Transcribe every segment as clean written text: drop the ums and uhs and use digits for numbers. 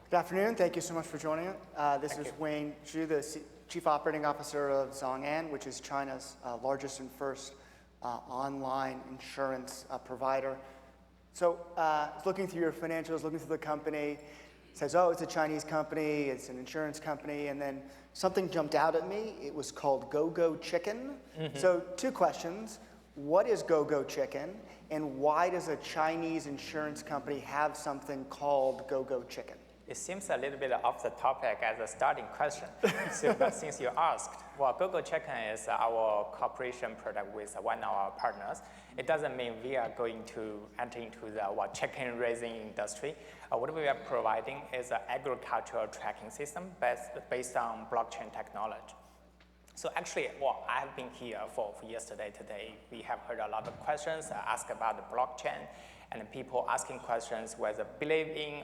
Good afternoon. Thank you so much for joining us. This is Wayne Zhu, the Chief Operating Officer of Zhong, which is China's largest and first online insurance provider. So looking through your financials, looking through the company, it says, oh, it's a Chinese company, it's an insurance company, and then something jumped out at me. It was called Gogochicken. So two questions. What is Gogochicken, and why does a Chinese insurance company have something called Gogochicken? It seems a little bit off the topic as a starting question. But since you asked, well, Gogochicken is our cooperation product with one of our partners. It doesn't mean we are going to enter into the chicken raising industry. What we are providing is an agricultural tracking system based on blockchain technology. So actually, I have been here for yesterday, today. We have heard a lot of questions asked about the blockchain, and people asking questions whether believe in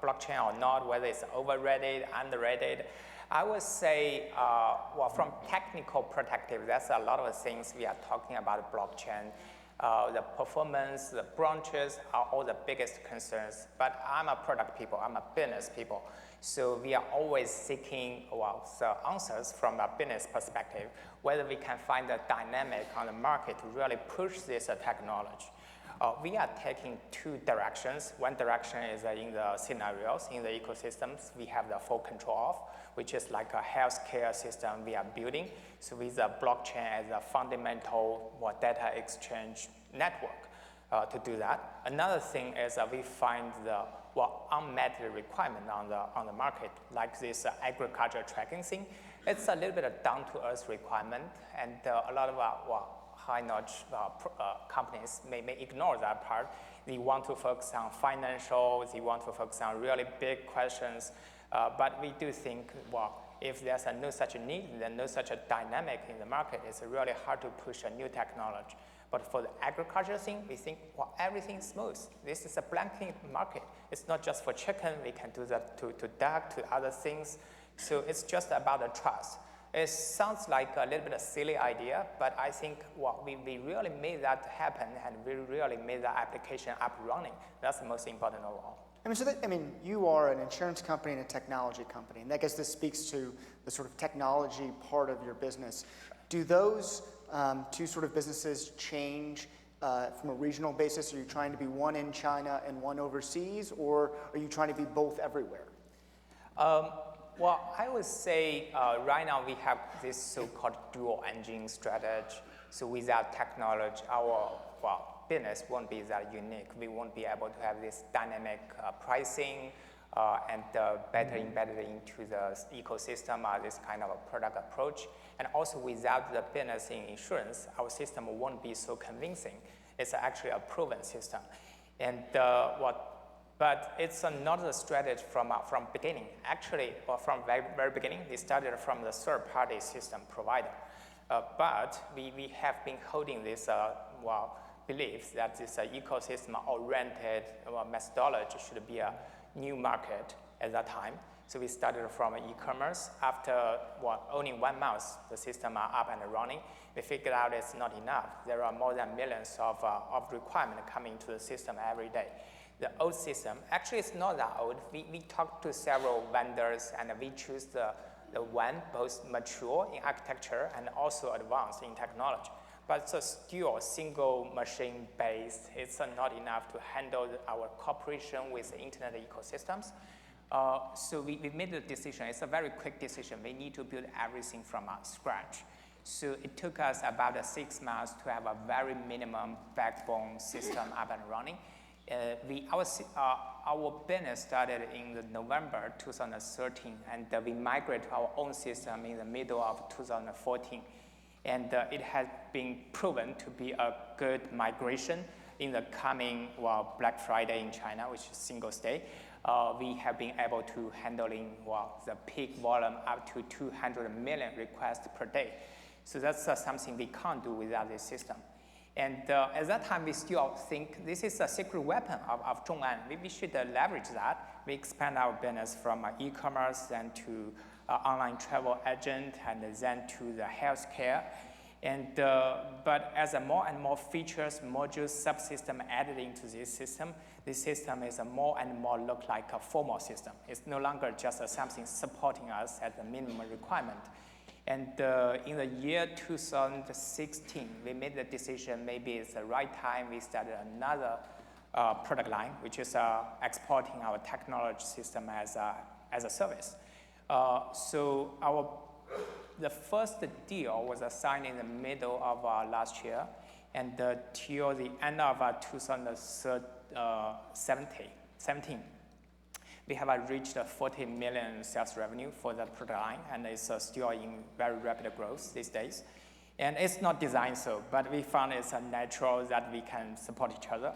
blockchain or not, whether it's overrated, underrated. I would say, from technical perspective, there's a lot of things we are talking about blockchain. The performance, the branches are all the biggest concerns. But I'm a product people, I'm a business people. So we are always seeking the answers from a business perspective, whether we can find a dynamic on the market to really push this technology. We are taking two directions. One direction is in the scenarios, in the ecosystems, we have the full control of, which is like a healthcare system we are building. So with the blockchain as a fundamental data exchange network to do that. Another thing is we find the unmet requirement on the market, like this agriculture tracking thing. It's a little bit of down-to-earth requirement, and a lot of high-notch companies may ignore that part. They want to focus on financials, they want to focus on really big questions, but we do think, if there's no such need, then no such a dynamic in the market, it's really hard to push a new technology. But for the agriculture thing, we think, everything's smooth. This is a blanket market. It's not just for chicken, we can do that to duck, to other things. So it's just about the trust. It sounds like a little bit of a silly idea, but I think we really made that happen, and we really made the application up running. That's the most important of all. You are an insurance company and a technology company, and I guess this speaks to the sort of technology part of your business. Do those two sort of businesses change from a regional basis? Are you trying to be one in China and one overseas, or are you trying to be both everywhere? I would say right now we have this so-called dual engine strategy. So without technology, our business won't be that unique. We won't be able to have this dynamic pricing and better embedded into the ecosystem, this kind of a product approach. And also without the business in insurance, our system won't be so convincing. It's actually a proven system. And but it's not a strategy from beginning. Actually, from very beginning, we started from the third-party system provider. But we have been holding this belief that this ecosystem-oriented methodology should be a new market at that time. So we started from e-commerce. After only 1 month, the system are up and running. We figured out it's not enough. There are more than millions of requirements coming to the system every day. The old system, actually it's not that old. We talked to several vendors, and we choose the one both mature in architecture and also advanced in technology. But it's still single machine based. It's not enough to handle our cooperation with the internet ecosystems. So we made the decision. It's a very quick decision. We need to build everything from scratch. So it took us about 6 months to have a very minimum backbone system up and running. Our business started in November 2013, and we migrated to our own system in the middle of 2014. And it has been proven to be a good migration. In the coming Black Friday in China, which is Singles Day, we have been able to handling the peak volume up to 200 million requests per day. So that's something we can't do without this system. And at that time, we still think this is a secret weapon of Zhong. We should leverage that. We expand our business from e-commerce, then to online travel agent, and then to the healthcare. But as more and more features, modules, subsystem added into this system is a more and more look like a formal system. It's no longer just something supporting us at the minimum requirement. And in the year 2016, we made the decision maybe it's the right time we started another product line, which is exporting our technology system as a service. The first deal was signed in the middle of last year, and till the end of 2017, we have reached 40 million sales revenue for that product line, and it's still in very rapid growth these days. And it's not designed so, but we found it's natural that we can support each other.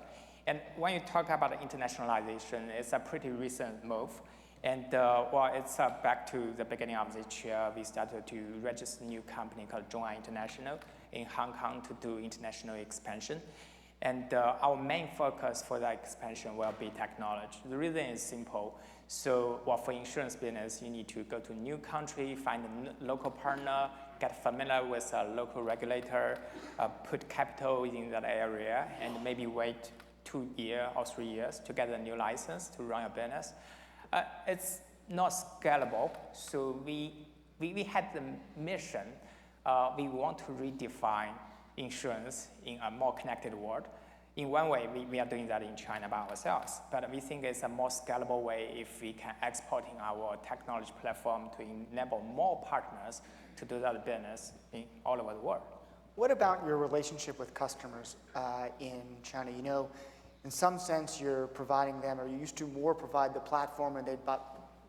And when you talk about internationalization, it's a pretty recent move. And it's back to the beginning of this year, we started to register a new company called Zhong International in Hong Kong to do international expansion. And our main focus for that expansion will be technology. The reason is simple. So for insurance business, you need to go to a new country, find a local partner, get familiar with a local regulator, put capital in that area, and maybe wait 2 years or 3 years to get a new license to run your business. It's not scalable, so we had the mission, we want to redefine insurance in a more connected world. In one way, we are doing that in China by ourselves, but we think it's a more scalable way if we can exporting our technology platform to enable more partners to do that business all over the world. What about your relationship with customers in China? You know, in some sense, you're providing them, or you used to more provide the platform and they'd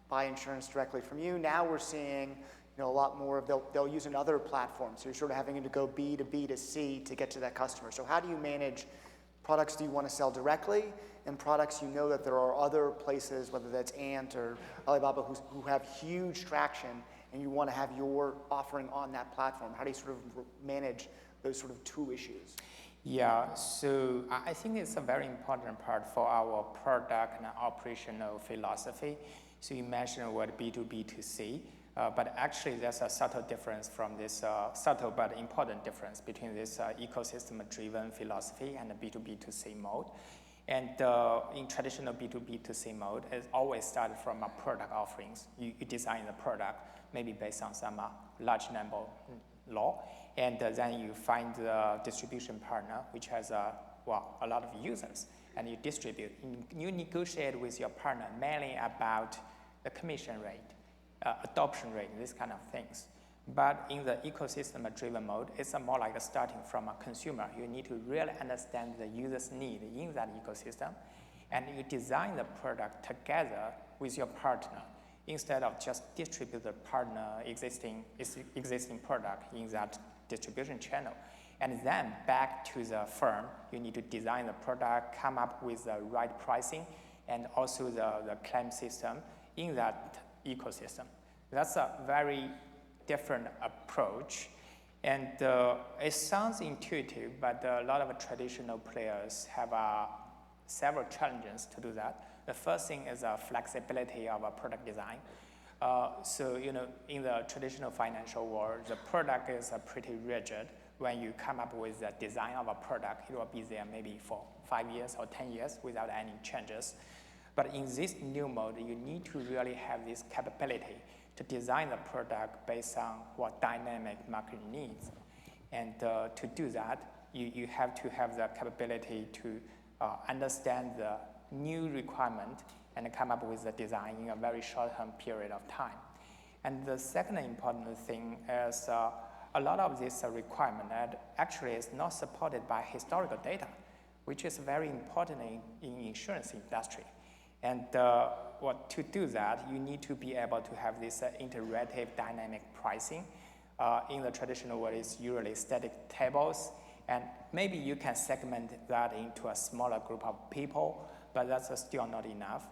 buy insurance directly from you. Now we're seeing a lot more of they'll use another platform. So you're sort of having to go B to B to C to get to that customer. So how do you manage products do you want to sell directly and products you know that there are other places, whether that's Ant or Alibaba, who have huge traction and you want to have your offering on that platform? How do you sort of manage those sort of two issues? Yeah, so I think it's a very important part for our product and operational philosophy. So you mentioned what B2B2C, but actually there's a subtle difference from this, subtle but important difference between this ecosystem-driven philosophy and the B2B2C mode. And in traditional B2B2C mode, it always started from a product offerings. You design the product, maybe based on some large number law, and then you find the distribution partner, which has a lot of users, and you distribute. You negotiate with your partner mainly about the commission rate, adoption rate, these kind of things. But in the ecosystem-driven mode, it's more like starting from a consumer. You need to really understand the user's need in that ecosystem, and you design the product together with your partner instead of just distribute the partner existing product in that distribution channel. And then back to the firm, you need to design the product, come up with the right pricing, and also the claim system in that ecosystem. That's a very different approach. And it sounds intuitive, but a lot of traditional players have several challenges to do that. The first thing is the flexibility of a product design. So, in the traditional financial world, the product is pretty rigid. When you come up with the design of a product, it will be there maybe for 5 years or 10 years without any changes. But in this new mode, you need to really have this capability to design the product based on what dynamic market needs. And to do that, you have to have the capability to understand the new requirement and come up with the design in a very short-term period of time. And the second important thing is a lot of this requirement actually is not supported by historical data, which is very important in insurance industry. And to do that, you need to be able to have this interactive dynamic pricing. In the traditional world, it's usually static tables, and maybe you can segment that into a smaller group of people, but that's still not enough.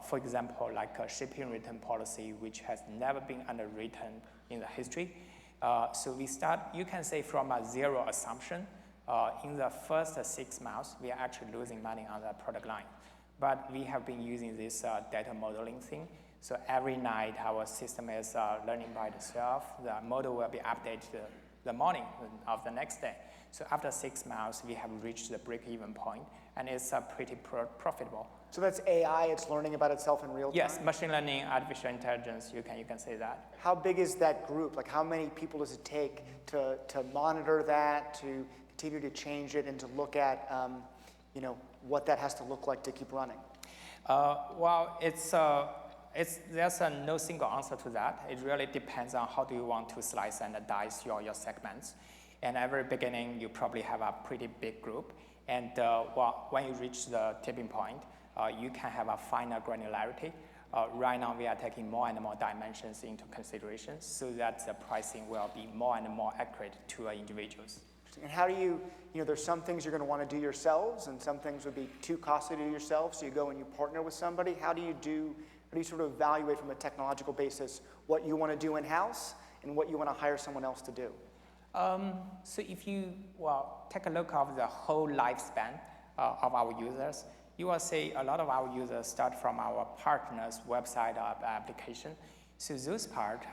For example, like a shipping return policy, which has never been underwritten in the history. So we start, you can say, from a zero assumption. In the first 6 months, we are actually losing money on that product line. But we have been using this data modeling thing. So every night, our system is learning by itself. The model will be updated the morning of the next day. So after 6 months, we have reached the break-even point, and it's pretty profitable. So that's AI, it's learning about itself in real time? Yes, machine learning, artificial intelligence, you can say that. How big is that group? Like how many people does it take to monitor that, to continue to change it, and to look at what that has to look like to keep running? Well, there's no single answer to that. It really depends on how do you want to slice and dice your segments. And at the very beginning, you probably have a pretty big group. And when you reach the tipping point, you can have a finer granularity. Right now, we are taking more and more dimensions into consideration so that the pricing will be more and more accurate to individuals. And how do you there's some things you're going to want to do yourselves, and some things would be too costly to do yourselves, so you go and you partner with somebody. How do you sort of evaluate from a technological basis what you want to do in-house and what you want to hire someone else to do? So if you take a look of the whole lifespan of our users, you will see a lot of our users start from our partners' website or application. So those part,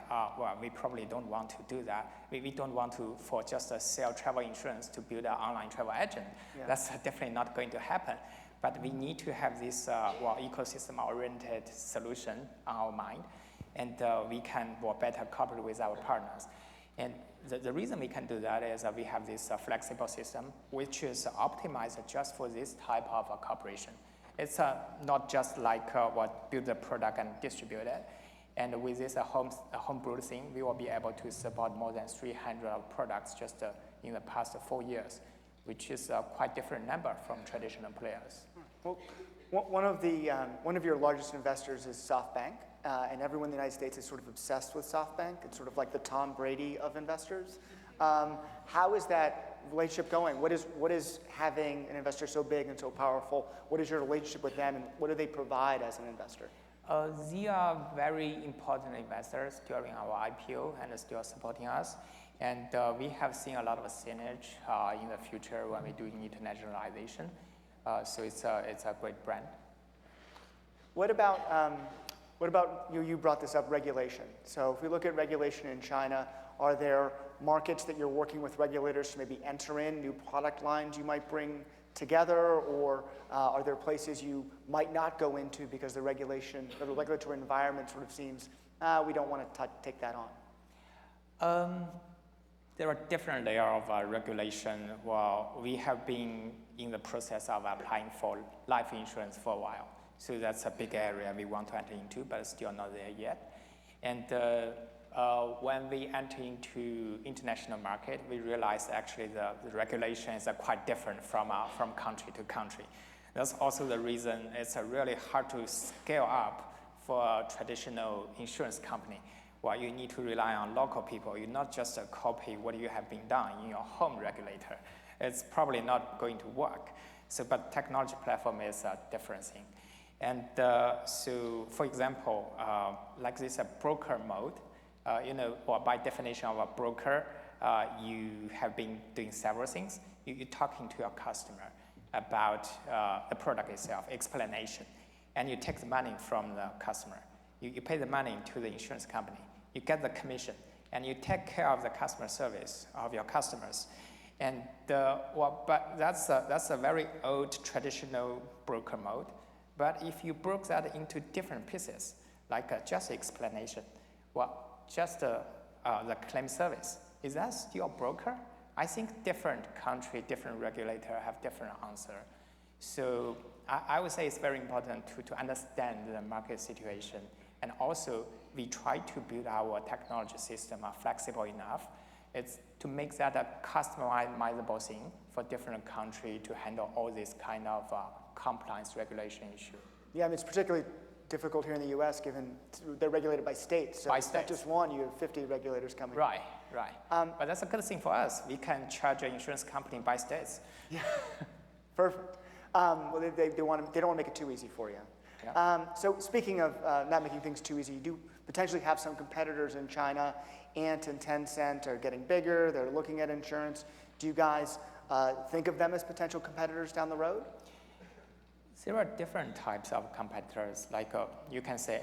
we probably don't want to do that. We don't want to, for just a sell travel insurance, to build an online travel agent. Yeah. That's definitely not going to happen. But we need to have this ecosystem-oriented solution on our mind, and we can better cooperate with our partners. And the reason we can do that is that we have this flexible system, which is optimized just for this type of cooperation. It's not just like build the product and distribute it. And with this homebrewed thing, we will be able to support more than 300 products just in the past 4 years, which is a quite different number from traditional players. Well, one of your largest investors is SoftBank, and everyone in the United States is sort of obsessed with SoftBank. It's sort of like the Tom Brady of investors. How is that relationship going? What is having an investor so big and so powerful? What is your relationship with them, and what do they provide as an investor? They are very important investors during our IPO and still supporting us. And we have seen a lot of synergy in the future when we're doing internationalization. So it's a great brand. What about you brought this up, regulation. So if we look at regulation in China, are there markets that you're working with regulators to maybe enter in, new product lines you might bring together, or are there places you might not go into because the regulatory environment sort of seems, we don't want to take that on? There are different layers of regulation. Well, we have been in the process of applying for life insurance for a while. So that's a big area we want to enter into, but still not there yet. And when we enter into international market, we realize actually the regulations are quite different from country to country. That's also the reason it's really hard to scale up for a traditional insurance company. Well, you need to rely on local people. You not just copy what you have been done in your home regulator. It's probably not going to work. So, but technology platform is a different thing. And so, for example, like this broker mode, by definition of a broker, you have been doing several things. You're talking to your customer about the product itself, explanation, and you take the money from the customer. You pay the money to the insurance company. You get the commission, and you take care of the customer service of your customers. And but that's a very old traditional broker mode. But if you broke that into different pieces, like just explanation, just the claim service, is that still broker? I think different country, different regulator have different answer. So I would say it's very important to understand the market situation. And also, we try to build our technology system flexible enough. It's to make that a customizable thing for different country to handle all this kind of compliance regulation issue. Yeah, I mean, it's particularly difficult here in the U.S. given they're regulated by states. So it's not just one, you have 50 regulators coming. Right. But that's a good thing for us. We can charge an insurance company by states. Yeah, perfect. Well, they don't want to make it too easy for you. Yeah. So speaking of not making things too easy, you do potentially have some competitors in China. Ant and Tencent are getting bigger. They're looking at insurance. Do you guys think of them as potential competitors down the road? There are different types of competitors. Like you can say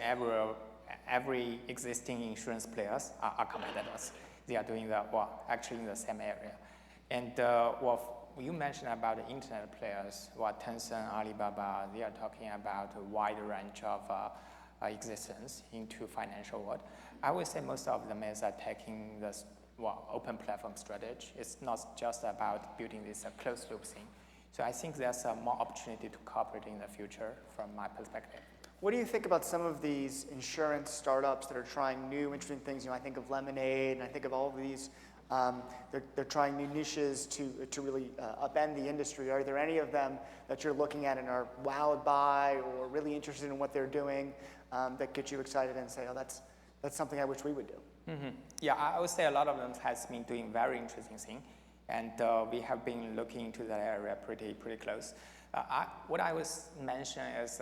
every existing insurance players are competitors. they are doing actually in the same area. And you mentioned about the internet players, Tencent, Alibaba, they are talking about a wide range of existence into financial world. I would say most of them is taking this open platform strategy. It's not just about building this closed loop thing. So I think there's more opportunity to cooperate in the future from my perspective. What do you think about some of these insurance startups that are trying new, interesting things? I think of Lemonade, and I think of all of these. They're trying new niches to really upend the industry. Are there any of them that you're looking at and are wowed by or really interested in what they're doing that get you excited and say, oh, that's something I wish we would do? Mm-hmm. Yeah, I would say a lot of them has been doing very interesting things, and we have been looking into that area pretty close. What I was mentioning is,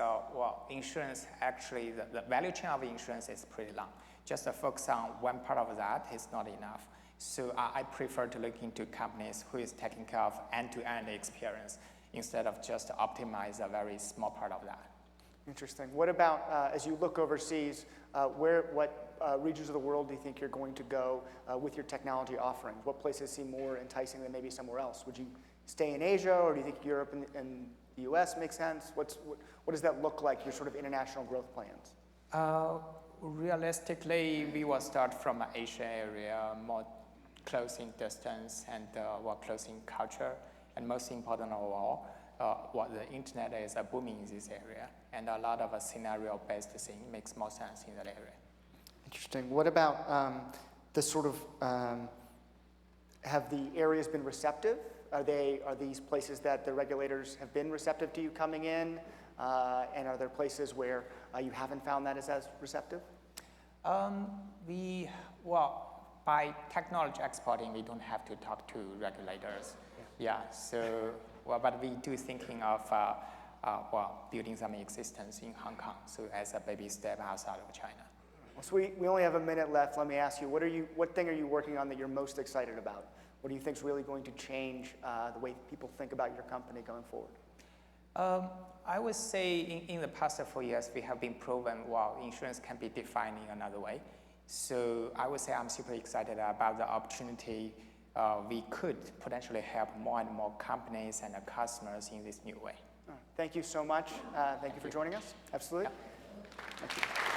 insurance actually, the value chain of insurance is pretty long. Just to focus on one part of that is not enough. So I prefer to look into companies who is taking care of end-to-end experience instead of just optimize a very small part of that. Interesting. What about, as you look overseas, what regions of the world do you think you're going to go with your technology offerings? What places seem more enticing than maybe somewhere else? Would you stay in Asia, or do you think Europe and the US make sense? What does that look like, your sort of international growth plans? Realistically, we will start from an Asia area, more close in distance and more close in culture. And most important of all, the internet is booming in this area, and a lot of a scenario-based thing makes more sense in that area. Interesting. What about the sort of, have the areas been receptive? Are these places that the regulators have been receptive to you coming in? And are there places where you haven't found that as receptive? By technology exporting, we don't have to talk to regulators. So, but we do thinking of building some existence in Hong Kong, so as a baby step outside of China. So we only have a minute left. Let me ask you, what thing are you working on that you're most excited about? What do you think is really going to change the way people think about your company going forward? I would say in the past 4 years, we have been proven, insurance can be defined in another way. So I would say I'm super excited about the opportunity we could potentially help more and more companies and customers in this new way. Thank you so much. Thank you for joining us. Absolutely. Yeah. Thank you.